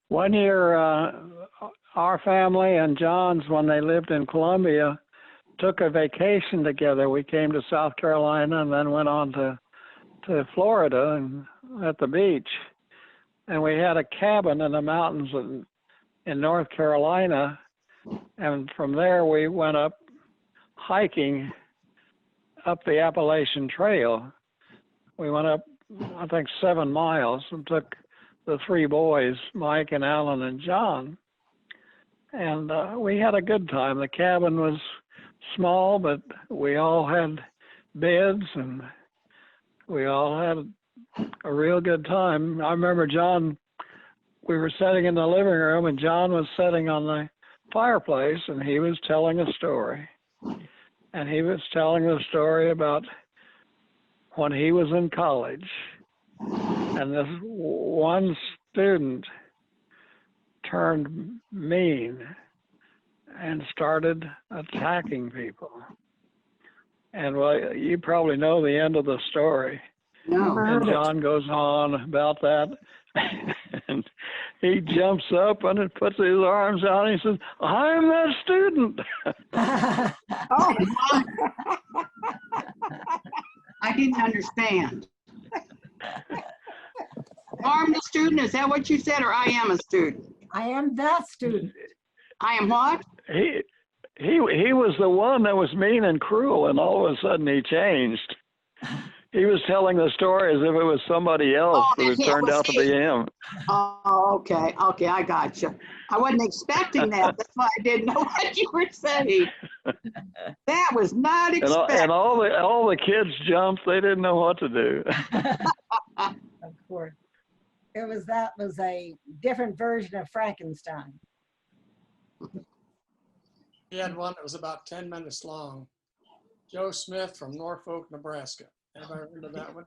One year, our family and John's, when they lived in Columbia, took a vacation together. We came to South Carolina and then went on to Florida and at the beach. And we had a cabin in the mountains in North Carolina. And from there, we went up hiking up the Appalachian Trail. We went up, I think, 7 miles and took the 3 boys, Mike and Alan and John. And we had a good time. The cabin was small, but we all had beds and we all had a real good time. I remember John, we were sitting in the living room and John was sitting on the fireplace and he was telling a story. And he was telling the story about when he was in college. And this one student turned mean and started attacking people. And well, you probably know the end of the story. No. And John goes on about that. And he jumps up and puts his arms out and he says, "I'm that student." Oh, I didn't understand. I'm the student, is that what you said, or I am a student? I am that student. I am what? He was the one that was mean and cruel, and all of a sudden he changed. He was telling the story as if it was somebody else, but it turned out to be him. Oh, okay, I got you. I wasn't expecting that. That's why I didn't know what you were saying. That was not expected. And all the kids jumped. They didn't know what to do. Of course. That was a different version of Frankenstein. We had one that was about 10 minutes long. Joe Smith from Norfolk, Nebraska. Anybody heard of that one?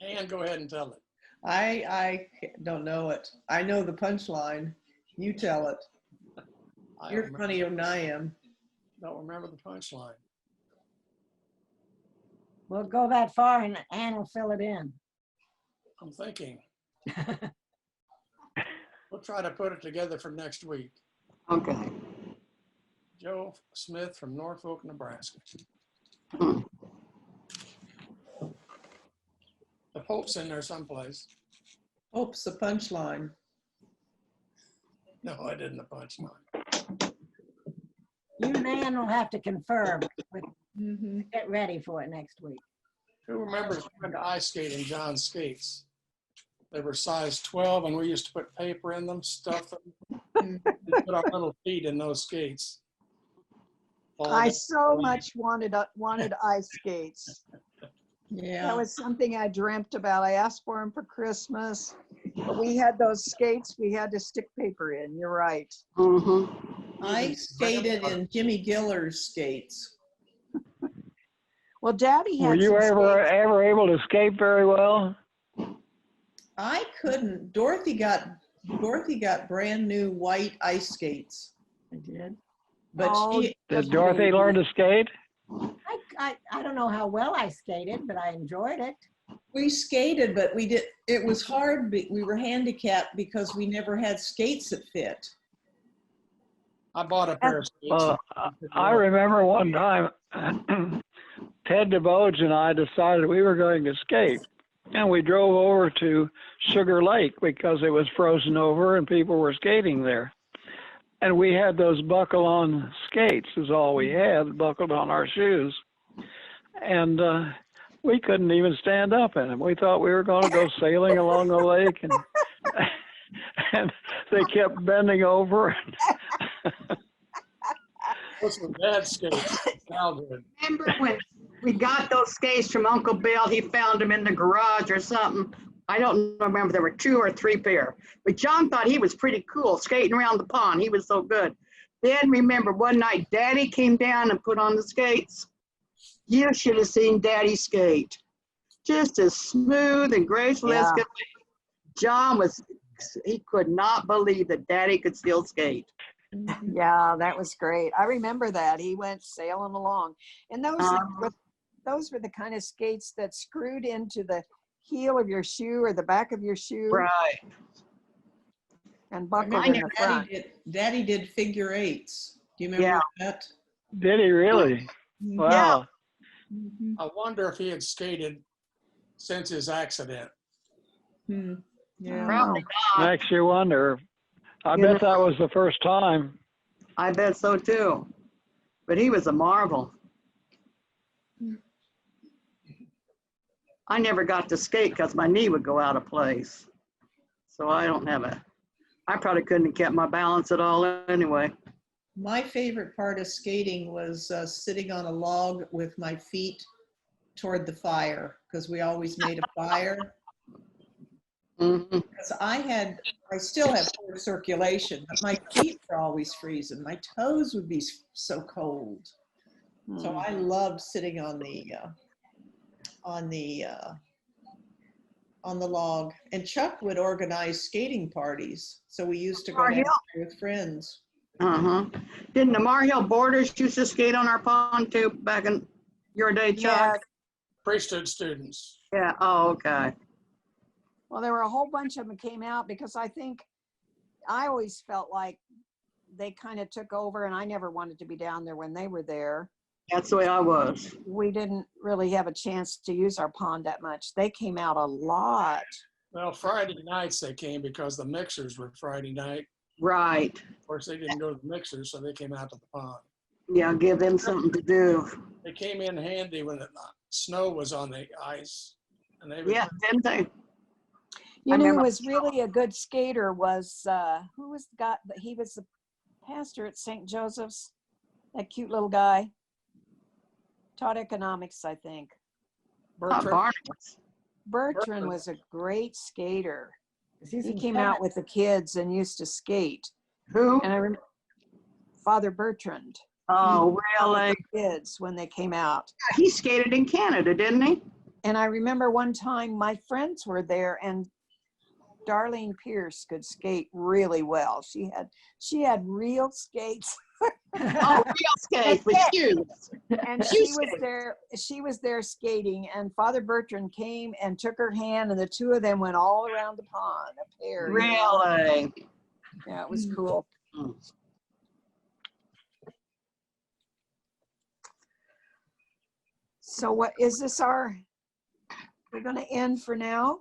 Ann, go ahead and tell it. I don't know it. I know the punchline. You tell it. You're funnier than I am. Don't remember the punchline. We'll go that far and Ann will fill it in. I'm thinking. We'll try to put it together for next week. Okay. Joe Smith from Norfolk, Nebraska. The Pope's in there someplace. Pope's the punchline. No, I didn't the punchline. You and Ann will have to confirm. Mm-hmm. Get ready for it next week. Who remembers trying to ice skate in John's skates? They were size 12 and we used to put paper in them, stuff them, and put our little feet in those skates. I so much wanted ice skates. Yeah. That was something I dreamt about. I asked for them for Christmas. But we had those skates we had to stick paper in. You're right. Mm-hmm. I skated in Jimmy Giller's skates. Well, Daddy had Were you some skates. ever able to skate very well? I couldn't. Dorothy got brand new white ice skates. I did. But Oh, Did Dorothy learn to skate? I don't know how well I skated, but I enjoyed it. we skated, but it was hard. We were handicapped because we never had skates that fit. I bought a pair of skates. I remember one time Ted DeBoge and I decided we were going to skate. And we drove over to Sugar Lake because it was frozen over and people were skating there. And we had those buckle-on skates is all we had, buckled on our shoes. And we couldn't even stand up in them. We thought we were going to go sailing along the lake. And they kept bending over. Those were bad skates. Remember when we got those skates from Uncle Bill? He found them in the garage or something. I don't remember. There were 2 or 3 pair. But John thought he was pretty cool skating around the pond. He was so good. Then remember one night Daddy came down and put on the skates. You should have seen Daddy skate. Just as smooth and graceful as could be. John he could not believe that Daddy could still skate. Yeah, that was great. I remember that. He went sailing along. And those were the kind of skates that screwed into the heel of your shoe or the back of your shoe. Right. and I buckled in never- the front. Daddy did figure eights. Do you remember Yeah. that? Did he really? Mhm. Wow. Mhm. I wonder if he had skated since his accident. Hmm. Yeah. Probably not. Makes you wonder. I You bet that was the first time. I bet so too. But he was a marvel. I never got to skate because my knee would go out of place. So I probably couldn't have kept my balance at all anyway. My favorite part of skating was sitting on a log with my feet toward the fire, because we always made a fire. Mhm. Because I still have poor circulation, but my feet were always freezing. My toes would be so cold. So Hmm. I loved sitting on the log. And Chuck would organize skating parties, so we used to go down there with friends. Uh-huh. Didn't the Mar Hill Boarders used to skate on our pond too back in your day, Chuck? Yes. Priesthood students. Yeah, oh, okay. Well, there were a whole bunch of them came out because I always felt like they kind of took over, and I never wanted to be down there when they were there. That's the way I was. We didn't really have a chance to use our pond that much. They came out a lot. Well, Friday nights they came because the mixers were Friday night. Right. Of course, they didn't go to the mixers, so they came out to the pond. Yeah, give them something to do. They came in handy when the snow was on the ice. And they would, Yeah, didn't they? You I know who remember- was really a good skater was, who was the guy, he was the pastor at St. Joseph's, that cute little guy. Taught economics, I think. Not Bertrand, Barnabas. Bertrand was a great skater. He's He in came Canada. out with the kids and used to skate. Who? And I remember Father Bertrand. Oh, out with really? the kids when they came out. He skated in Canada, didn't he? And I remember one time my friends were there and Darlene Pierce could skate really well. She had real skates Oh, real skate with shoes. and she was there skating, and Father Bertrand came and took her hand, and the two of them went all around the pond, a pair. you know? Really? Yeah, it was cool. So what is this we're going to end for now?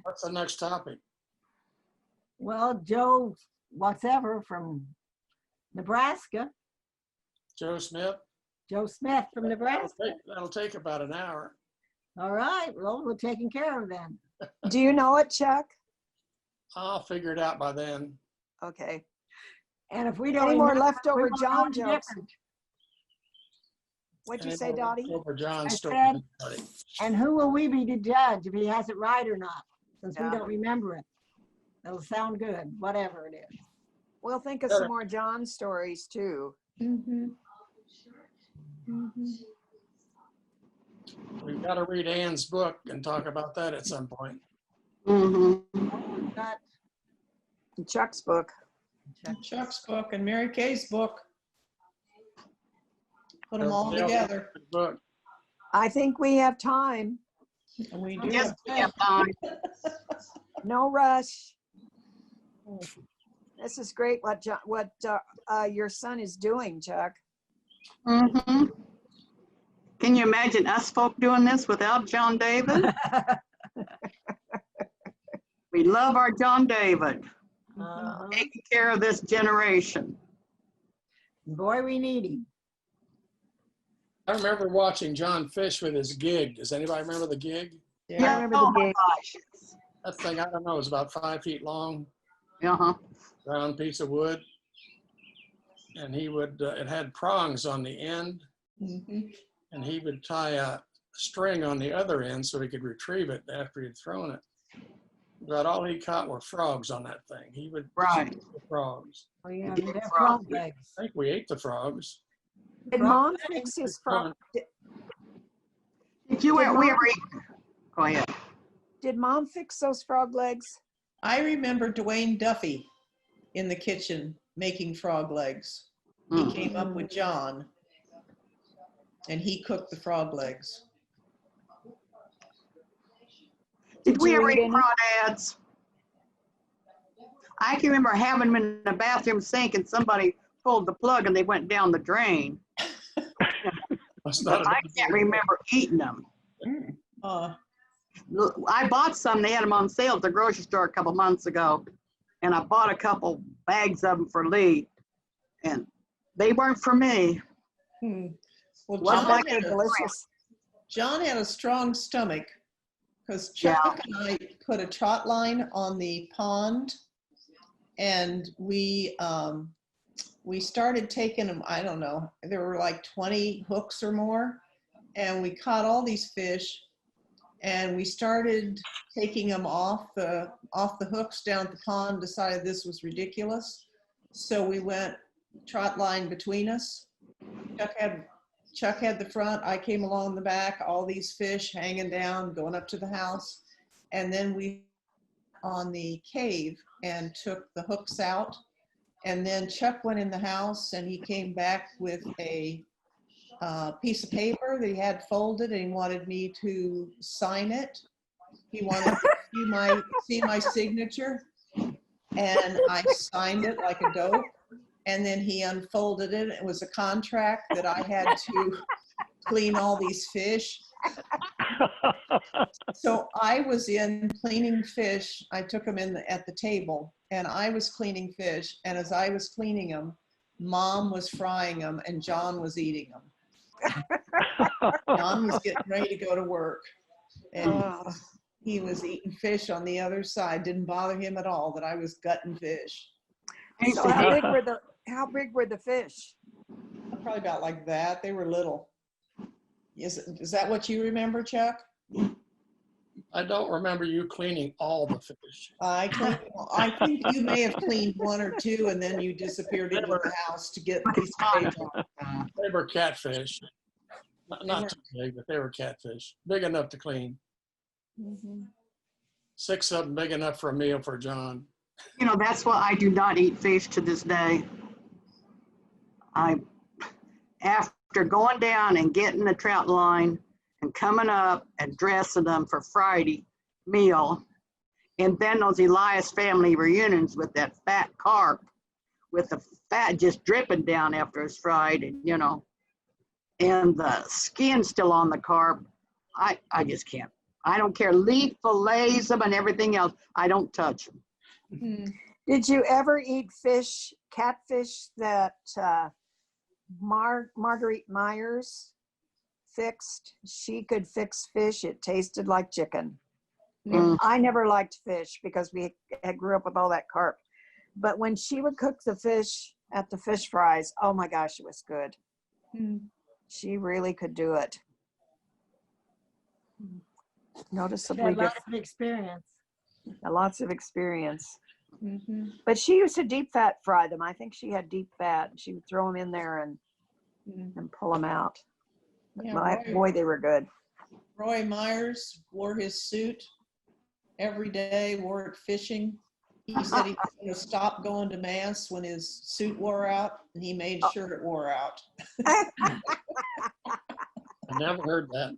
what's the next topic? Well, Joe, whatever from Nebraska, Joe Smith? Joe Smith from Nebraska. That'll take about an hour. All right, well, we're taking care of then. Do you know it, Chuck? I'll figure it out by then. Okay. And if we don't Any more remember, leftover we won't know John any jokes? different. What'd you And say, we'll Dottie? go Over John's I story. said- And who will we be to judge if he has it right or not, since we Yeah. don't remember it? It'll sound good, whatever it is. We'll think of Sure. some more John stories too. Mhm. Mhm. We've got to read Ann's book and talk about that at some point. Mm-hmm. Got Chuck's book. Chuck's book and Mary Kay's book. Put them all Everybody else together. has a book. I think we have time. And we do. Yes, we have time. No rush. This is great what your son is doing, Chuck. Mm-hmm. Can you imagine us folk doing this without John David? We love our John David, Uh-huh. taking care of this generation. Boy, we need him. I remember watching John Fish with his gig. Does anybody remember the gig? Yeah. remember the Oh my gig. gosh. That thing, I don't know, is about 5 feet long, Uh-huh. round piece of wood. And he would, it had prongs on the end, Mhm. and he would tie a string on the other end so he could retrieve it after he'd thrown it. But all he caught were frogs on that thing. He would Right. shoot the frogs. Oh, yeah, Big they're frog. frog legs. I think we ate the frogs. Did Mom fix his frog? Did you Did we Mom- ever eat? Go ahead. Did Mom fix those frog legs? I remember Dwayne Duffy in the kitchen making frog legs. He Mm. came up with John and he cooked the frog legs. Did we you ever eat eat any? crawdads? I can remember having them in the bathroom sink and somebody pulled the plug and they went down the drain. Must But not I have can't been. remember eating them. Uh, I bought some, they had them on sale at the grocery store a couple months ago. And I bought a couple bags of them for Lee. And they weren't for me. hmm. Well, Well, I John bet they're had, delicious. John had a strong stomach because Yeah. Chuck and I put a trot line on the pond, and we started taking them. I don't know. There were like 20 hooks or more, and we caught all these fish, and we started taking them off the hooks down at the pond. Decided this was ridiculous, so we went trot line between us. Chuck had the front, I came along the back, all these fish hanging down, going up to the house. And then we on the cave and took the hooks out. And then Chuck went in the house and he came back with a piece of paper that he had folded and he wanted me to sign it. He wanted to see my signature. And I signed it like a dope. And then he unfolded it. It was a contract that I had to clean all these fish. So I was in cleaning fish. I took them in at the table and I was cleaning fish. And as I was cleaning them, Mom was frying them and John was eating them. John was getting ready to go to work. And he was eating fish on the other side. Didn't bother him at all that I was gutting fish. So how big were the fish? Probably about like that. They were little. Is that what you remember, Chuck? I don't remember you cleaning all the fish. I think you may have cleaned one or two and then you disappeared into the house to get a piece of paper. They were catfish. Not too big, but they were catfish. Big enough to clean. Mhm. 6 of them big enough for a meal for John. You know, that's why I do not eat fish to this day. After going down and getting the trout line and coming up and dressing them for Friday meal, and then those Elias family reunions with that fat carp, with the fat just dripping down after it's fried, and and the skin still on the carp, I just can't. I don't care. Lee fillets them and everything else. I don't touch them. Did you ever eat catfish that Marguerite Myers fixed? She could fix fish. It tasted like chicken. Mm. I never liked fish because we had grew up with all that carp. But when she would cook the fish at the fish fries, oh my gosh, it was good. She really could do it. Noticeably Had lots different. of experience. Lots of experience. But she used to deep fat fry them. I think she had deep fat. She would throw them in there and pull them out. Yeah, Boy, they were good. Roy Myers wore his suit every day, wore it fishing. He said he was going to stop going to mass when his suit wore out, and he made sure it wore out. I never heard that.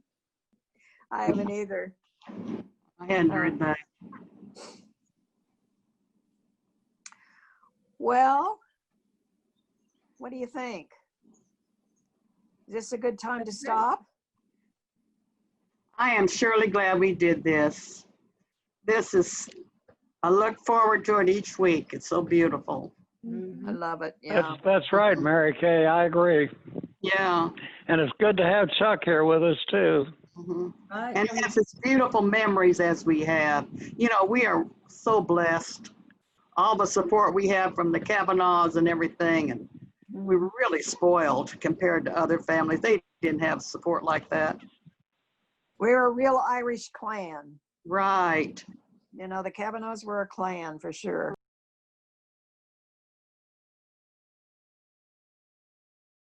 I haven't either. I hadn't heard that. Well, what do you think? Is this a good time to stop? I am surely glad we did this. I look forward to it each week. It's so beautiful. I love it. Yeah. That's right, Mary Kay. I agree. Yeah. And it's good to have Chuck here with us too. Mhm. Right. And have as beautiful memories as we have. We are so blessed. All the support we have from the Kavanaughs and everything, and we were really spoiled compared to other families. They didn't have support like that. We're a real Irish clan. Right. The Kavanaughs were a clan for sure.